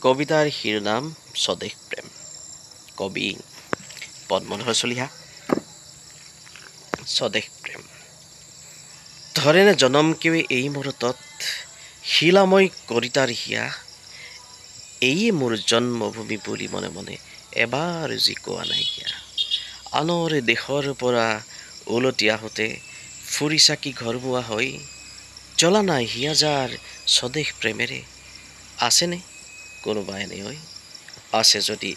কবিতাৰ শিৰোনাম স্বদেশ প্ৰেম। কবি পদ্মধৰ চলিহা। স্বদেশ প্ৰেম। ধৰেনে জনম কেৱে এই মূৰতত, শিলাময় কৰিতাৰ হিয়া। এইয়ে মোৰ জন্মভূমি বুলি মনে মনে এবাৰ যি কোৱা নাইকিয়া। আনৰে দেশৰ পৰা উলটি আহোঁতে ফুৰি চাকি ঘৰমুৱা হৈ, জ্বলা নাই হিয়া যাৰ স্বদেশ প্ৰেমেৰে। আছেনে কোনোবা এনে হৈ? আছে যদি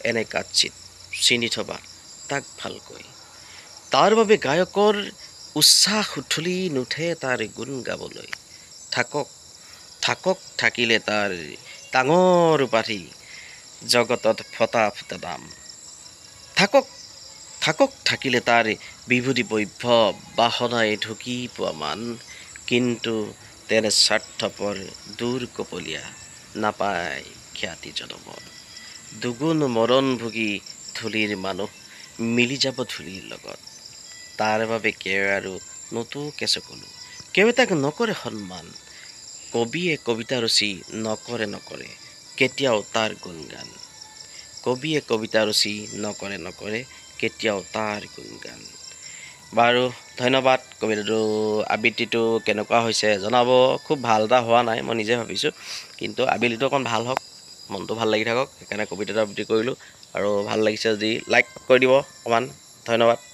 এনে কাচিত চিনি থবা তাক ভালকৈ। তাৰ বাবে গায়কৰ উচ্ছ্বাস উঠলি নুঠে তাৰ গুণ গাবলৈ। থাকক থাকিলে তাৰ ডাঙৰ উপাধি, জগতত ফটা ফুটা দাম। থাকক থাকিলে তাৰ বিভূতি বৈভৱ, বাসনাই ঢুকি পোৱা মান। কিন্তু তেনে স্বাৰ্থপৰ দূৰ কপলীয়া, নাপায় খ্যাতি জনমত। দুগুণ মৰণ ভুগি ধূলিৰ মানুহ, মিলি যাব ধূলিৰ লগত। তাৰ বাবে কেৱে আৰু নতুকে চকুলো, কেৱে তাক নকৰে সন্মান। কবিয়ে কবিতা ৰচি নকৰে কেতিয়াও তাৰ গুণগান। কবিয়ে কবিতা ৰচি নকৰে কেতিয়াও তাৰ গুণগান। বাৰু ধন্যবাদ। কবিতাটো আবৃত্তিটো কেনেকুৱা হৈছে জনাব। খুব ভাল এটা হোৱা নাই মই নিজে ভাবিছোঁ, কিন্তু আবৃত্তিটো অকণ ভাল হওক, মনটো ভাল লাগি থাকক, সেইকাৰণে কবিতাটো আবৃত্তি কৰিলোঁ। আৰু ভাল লাগিছে যদি লাইক কৰি দিব অকণমান। ধন্যবাদ।